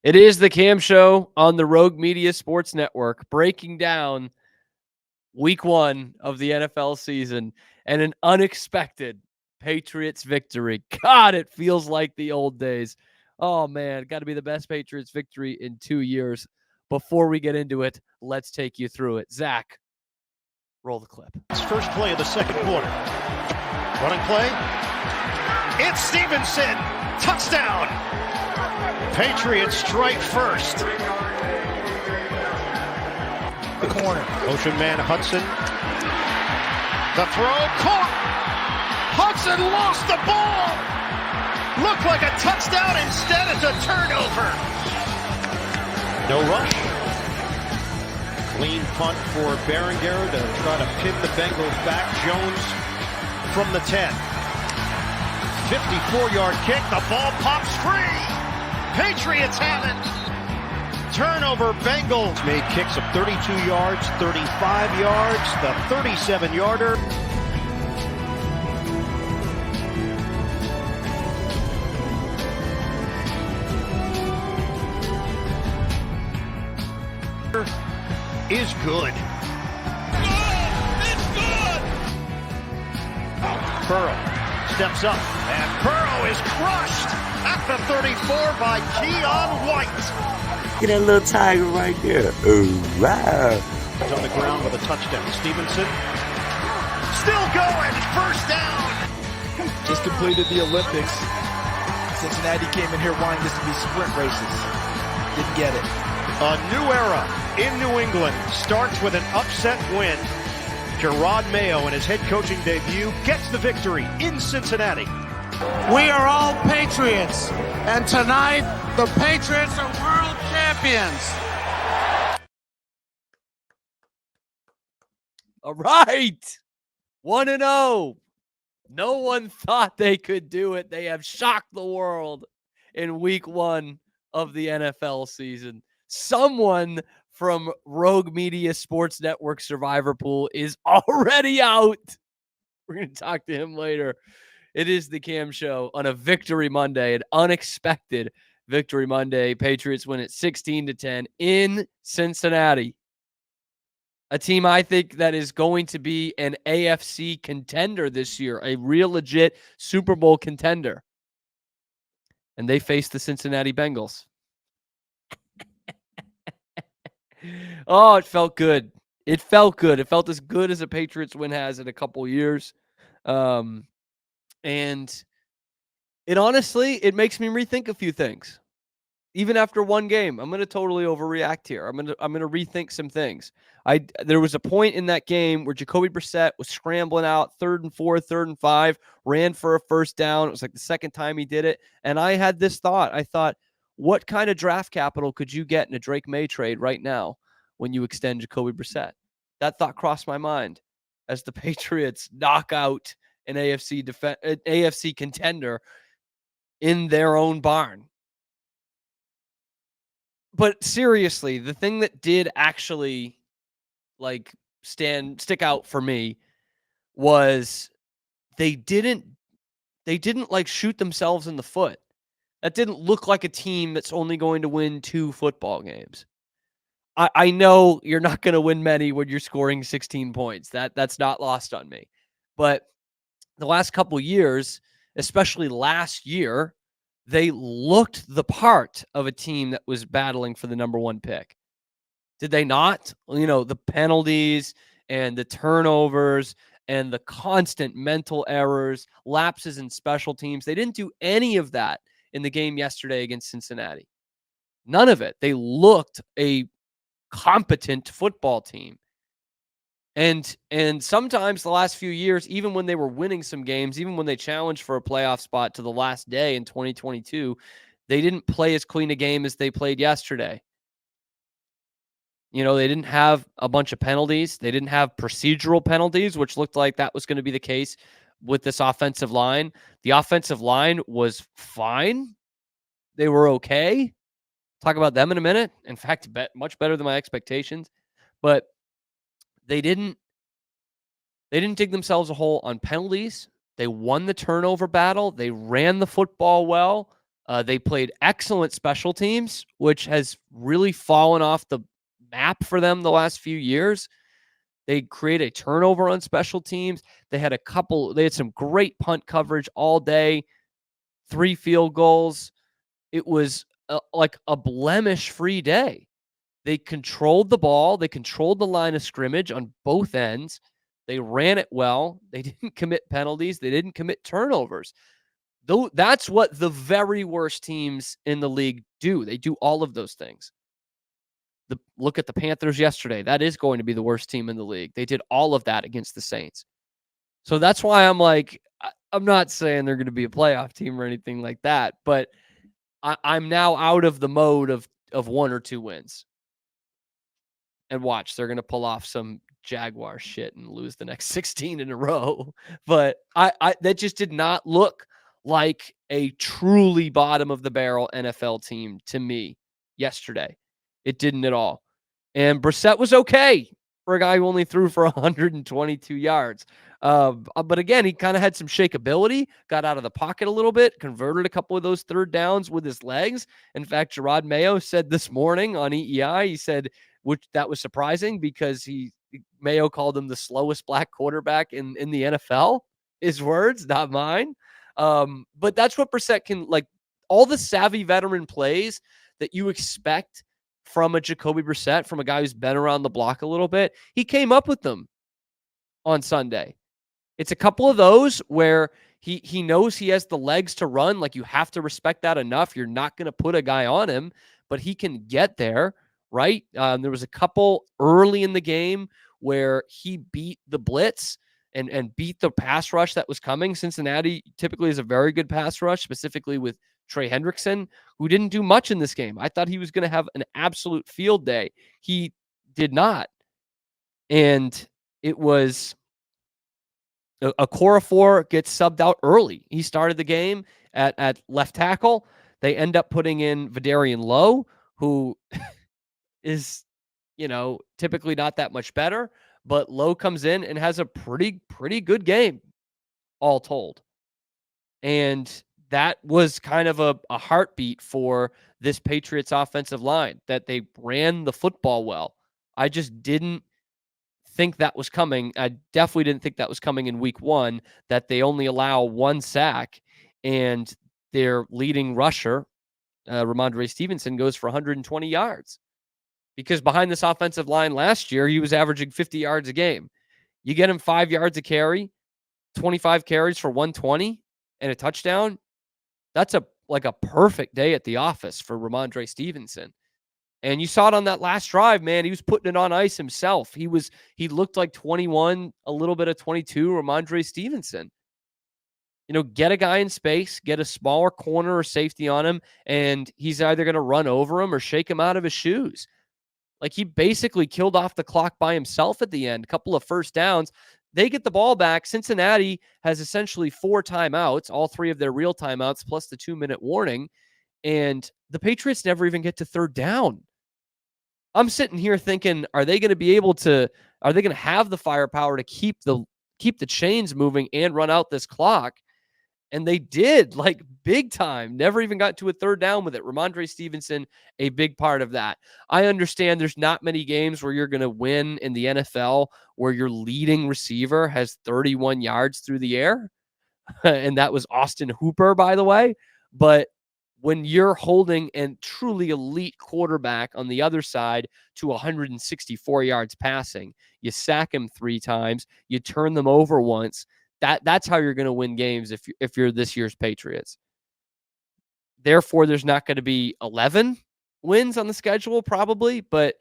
It is the Cam Show on the Rogue Media Sports Network, breaking down week one of the NFL season and an unexpected Patriots victory. God, it feels like the old days. Oh, man, got to be the best Patriots victory in 2 years. Before we get into it, let's take you through it. Zach, roll the clip. First play of the second quarter. Running play. It's Stevenson. Touchdown. Patriots strike first. The corner. Motion man Hudson. The throw caught. Hudson lost the ball. Looked like a touchdown. Instead, it's a turnover. No rush. Clean punt for Berenguer to try to pin the Bengals back. Jones from the 10. 54-yard kick. The ball pops free. Patriots have it. Turnover Bengals. Made kicks of 32 yards, 35 yards, the 37-yarder. Is good. It's good! Burrow steps up, and Burrow is crushed at the 34 by Keon White. Get that little tiger right there. Oh, wow. He's on the ground with a touchdown. Stevenson still going. First down. Just completed the Olympics. Cincinnati came in here wanting this to be sprint races. Didn't get it. A new era in New England starts with an upset win. Drake Maye in his head coaching debut gets the victory in Cincinnati. We are all Patriots, and tonight the Patriots are world champions. All right. 1-0. No one thought they could do it. They have shocked the world in week one of the NFL season. Someone from Rogue Media Sports Network Survivor Pool is already out. We're going to talk to him later. It is the Cam Show on a Victory Monday, an unexpected Victory Monday. Patriots win it 16-10 in Cincinnati. A team I think that is going to be an AFC contender this year, a real legit Super Bowl contender. And they face the Cincinnati Bengals. Oh, it felt good. It felt good. It felt as good as a Patriots win has in a couple years. And it honestly, it makes me rethink a few things. Even after one game, I'm going to totally overreact here. I'm going to rethink some things. There was a point in that game where Jacoby Brissett was scrambling out 3rd and 4, 3rd and 5, ran for a first down. It was like the second time he did it. And I had this thought. I thought, what kind of draft capital could you get in a Drake Maye trade right now when you extend Jacoby Brissett? That thought crossed my mind as the Patriots knock out an AFC contender in their own barn. But seriously, the thing that did actually stick out for me was they didn't shoot themselves in the foot. That didn't look like a team that's only going to win 2 football games. I know you're not going to win many when you're scoring 16 points. That's not lost on me. But the last couple years, especially last year, they looked the part of a team that was battling for the number 1 pick. Did they not? The penalties and the turnovers and the constant mental errors, lapses in special teams. They didn't do any of that in the game yesterday against Cincinnati. None of it. They looked a competent football team. And sometimes the last few years, even when they were winning some games, even when they challenged for a playoff spot to the last day in 2022, they didn't play as clean a game as they played yesterday. They didn't have a bunch of penalties. They didn't have procedural penalties, which looked like that was going to be the case with this offensive line. The offensive line was fine. They were okay. Talk about them in a minute. In fact, much better than my expectations. But they didn't dig themselves a hole on penalties. They won the turnover battle. They ran the football well. They played excellent special teams, which has really fallen off the map for them the last few years. They create a turnover on special teams. They had some great punt coverage all day, 3 field goals. It was like a blemish-free day. They controlled the ball. They controlled the line of scrimmage on both ends. They ran it well. They didn't commit penalties. They didn't commit turnovers. Though that's what the very worst teams in the league do. They do all of those things. Look at the Panthers yesterday. That is going to be the worst team in the league. They did all of that against the Saints. So that's why I'm like, I'm not saying they're going to be a playoff team or anything like that, but I'm now out of the mode of 1 or 2 wins. And watch, they're going to pull off some Jaguar shit and lose the next 16 in a row. But I that just did not look like a truly bottom of the barrel NFL team to me yesterday. It didn't at all. And Brissett was okay for a guy who only threw for 122 yards. But again, he kind of had some shakeability, got out of the pocket a little bit, converted a couple of those third downs with his legs. In fact, Drake Maye said this morning on EEI, he said, which that was surprising because Mayo called him the slowest black quarterback in the NFL. His words, not mine. But that's what Brissett can, like, all the savvy veteran plays that you expect from a Jacoby Brissett, from a guy who's been around the block a little bit. He came up with them on Sunday. It's a couple of those where he knows he has the legs to run. Like, you have to respect that enough. You're not going to put a guy on him, but he can get there, right? There was a couple early in the game where he beat the blitz and beat the pass rush that was coming. Cincinnati typically is a very good pass rush, specifically with Trey Hendrickson, who didn't do much in this game. I thought he was going to have an absolute field day. He did not. And it was a Okorafor gets subbed out early. He started the game at left tackle. They end up putting in Vidarian Lowe, who is, typically not that much better. But Lowe comes in and has a pretty good game, all told. And that was kind of a heartbeat for this Patriots offensive line, that they ran the football well. I just didn't think that was coming. I definitely didn't think that was coming in week 1, that they only allow 1 sack and their leading rusher, Ramondre Stevenson, goes for 120 yards. Because behind this offensive line last year, he was averaging 50 yards a game. You get him 5 yards a carry, 25 carries for 120 and a touchdown. That's a perfect day at the office for Ramondre Stevenson. And you saw it on that last drive, man. He was putting it on ice himself. He looked like 21, a little bit of 22, Ramondre Stevenson. Get a guy in space, get a smaller corner or safety on him, and he's either going to run over him or shake him out of his shoes. Like, he basically killed off the clock by himself at the end. A couple of first downs. They get the ball back. Cincinnati has essentially 4 timeouts, all 3 of their real timeouts, plus the 2-minute warning. And the Patriots never even get to third down. I'm sitting here thinking, are they going to have the firepower to keep the chains moving and run out this clock? And they did, like, big time. Never even got to a third down with it. Ramondre Stevenson, a big part of that. I understand there's not many games where you're going to win in the NFL where your leading receiver has 31 yards through the air. And that was Austin Hooper, by the way. But when you're holding a truly elite quarterback on the other side to 164 yards passing, you sack him 3 times, you turn them over once. That's how you're going to win games if you're this year's Patriots. Therefore, there's not going to be 11 wins on the schedule probably, but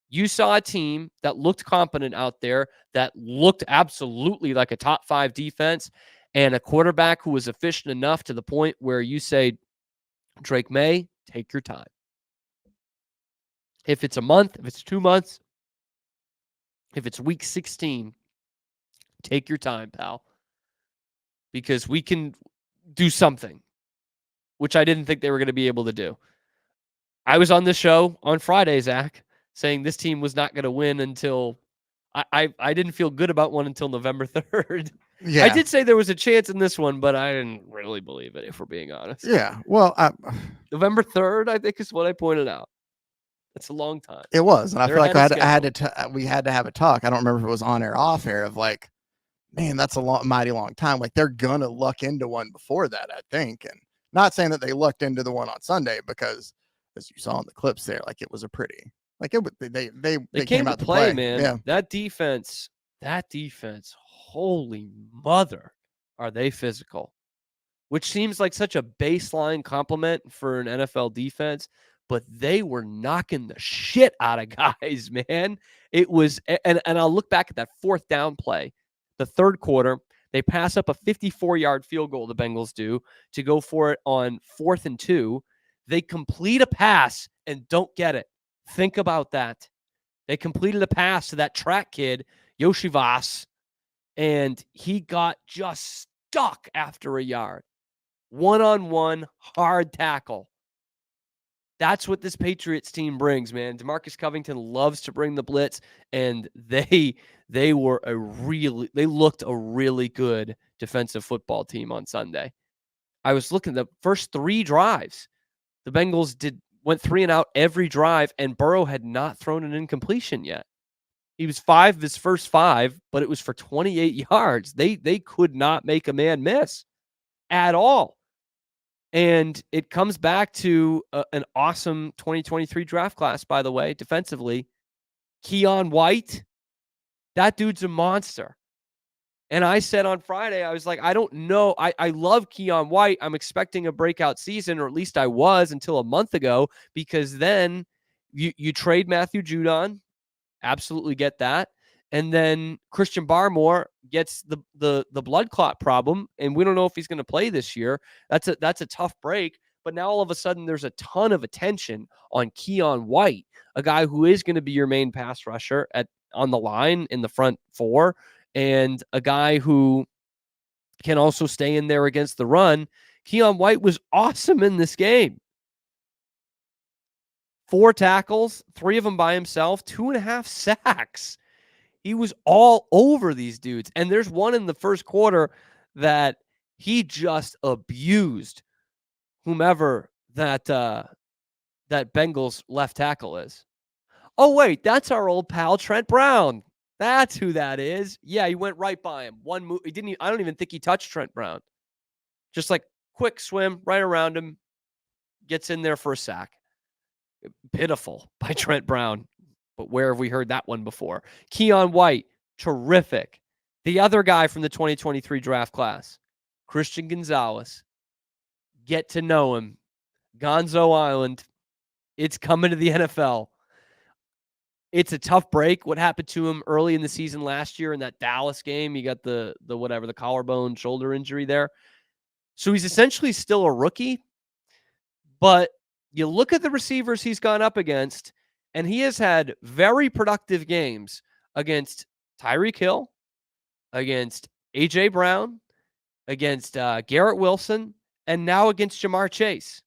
you saw a team that looked competent out there, that looked absolutely like a top 5 defense, and a quarterback who was efficient enough to the point where you say, Drake Maye, take your time. If it's a month, if it's 2 months, if it's week 16, take your time, pal. Because we can do something, which I didn't think they were going to be able to do. I was on the show on Friday, Zach, saying this team was not going to win until I didn't feel good about one until November 3rd. Yeah. I did say there was a chance in this one, but I didn't really believe it, if we're being honest. Yeah. Well, November 3rd, I think, is what I pointed out. That's a long time. it was, and I They're feel like ahead of we had to have a talk. I don't remember if it was on air or off air of like, man, that's a mighty long time. Like they're gonna luck into one before that, I think. And not saying that they lucked into the one on Sunday, because as you saw in the clips there, like it was a pretty, like it. They came out to play, to play, man. Yeah. That defense, holy mother, are they physical? Which seems like such a baseline compliment for an NFL defense, but they were knocking the shit out of guys, man. It was, and I'll look back at that fourth down play, the third quarter. They pass up a 54-yard field goal, the Bengals do, to go for it on 4th and 2. They complete a pass and don't get it. Think about that. They completed a pass to that track kid, Yoshivas, and he got just stuck after a yard. One-on-one, hard tackle. That's what this Patriots team brings, man. DeMarcus Covington loves to bring the blitz, and they looked a really good defensive football team on Sunday. I was looking at the first 3 drives. The Bengals went 3 and out every drive, and Burrow had not thrown an incompletion yet. He was 5 of his first 5, but it was for 28 yards. They could not make a man miss at all. And it comes back to an awesome 2023 draft class, by the way, defensively. Keon White, that dude's a monster. And I said on Friday, I was like, I don't know. I love Keon White. I'm expecting a breakout season, or at least I was until a month ago, because then you trade Matthew Judon. Absolutely get that. And then Christian Barmore gets the blood clot problem, and we don't know if he's going to play this year. That's a tough break. But now all of a sudden there's a ton of attention on Keon White, a guy who is going to be your main pass rusher on the line in the front 4, and a guy who can also stay in there against the run. Keon White was awesome in this game. 4 tackles, 3 of them by himself, 2.5 sacks. He was all over these dudes. And there's one in the first quarter that he just abused whomever that Bengals left tackle is. Oh, wait, that's our old pal Trent Brown. That's who that is. Yeah, he went right by him. One move. I don't even think he touched Trent Brown. Just like quick swim right around him. Gets in there for a sack. Pitiful by Trent Brown. But where have we heard that one before? Keon White, terrific. The other guy from the 2023 draft class, Christian Gonzalez. Get to know him. Gonzo Island. It's coming to the NFL. It's a tough break. What happened to him early in the season last year in that Dallas game? He got the collarbone shoulder injury there. So he's essentially still a rookie. But you look at the receivers he's gone up against, and he has had very productive games against Tyreek Hill, against A.J. Brown, against Garrett Wilson, and now against Jamar Chase,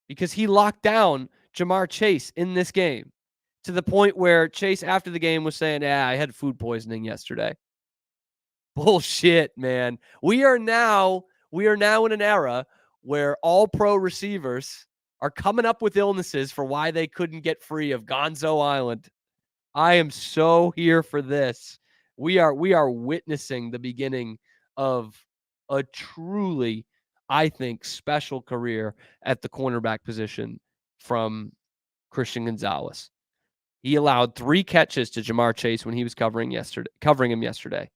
because he locked down Jamar Chase in this game to the point where Chase after the game was saying, I had food poisoning yesterday. Bullshit, man. We are now in an era where all pro receivers are coming up with illnesses for why they couldn't get free of Gonzo Island. I am so here for this. We are witnessing the beginning of a truly, I think, special career at the cornerback position from Christian Gonzalez. He allowed 3 catches to Jamar Chase when he was covering him yesterday.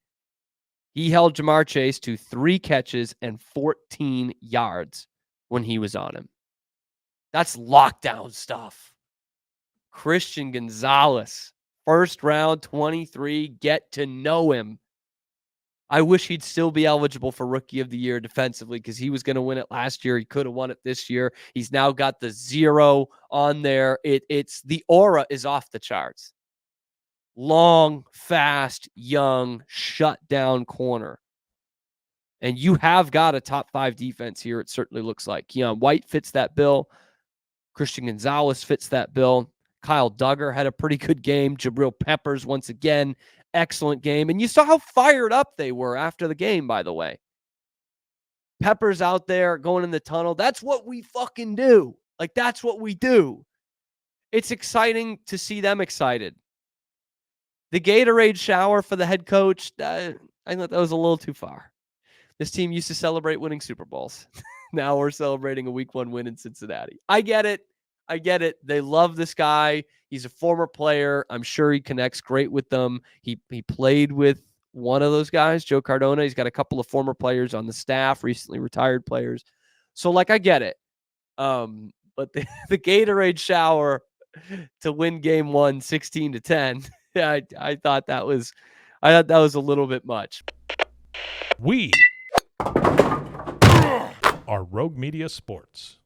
He held Jamar Chase to 3 catches and 14 yards when he was on him. That's lockdown stuff. Christian Gonzalez, first round, 23. Get to know him. I wish he'd still be eligible for Rookie of the Year defensively, because he was going to win it last year. He could have won it this year. He's now got the 0 on there. It's the aura is off the charts. Long, fast, young, shut down corner. And you have got a top 5 defense here, it certainly looks like. Keon White fits that bill. Christian Gonzalez fits that bill. Kyle Duggar had a pretty good game. Jabril Peppers, once again, excellent game. And you saw how fired up they were after the game, by the way. Pepper's out there going in the tunnel. That's what we fucking do. Like, that's what we do. It's exciting to see them excited. The Gatorade shower for the head coach, I thought that was a little too far. This team used to celebrate winning Super Bowls. Now we're celebrating a week 1 win in Cincinnati. I get it. They love this guy. He's a former player. I'm sure he connects great with them. He played with one of those guys, Joe Cardona. He's got a couple of former players on the staff, recently retired players. So, like, I get it. But the Gatorade shower to win game 1, 16-10. I thought that was a little bit much. We are Rogue Media Sports.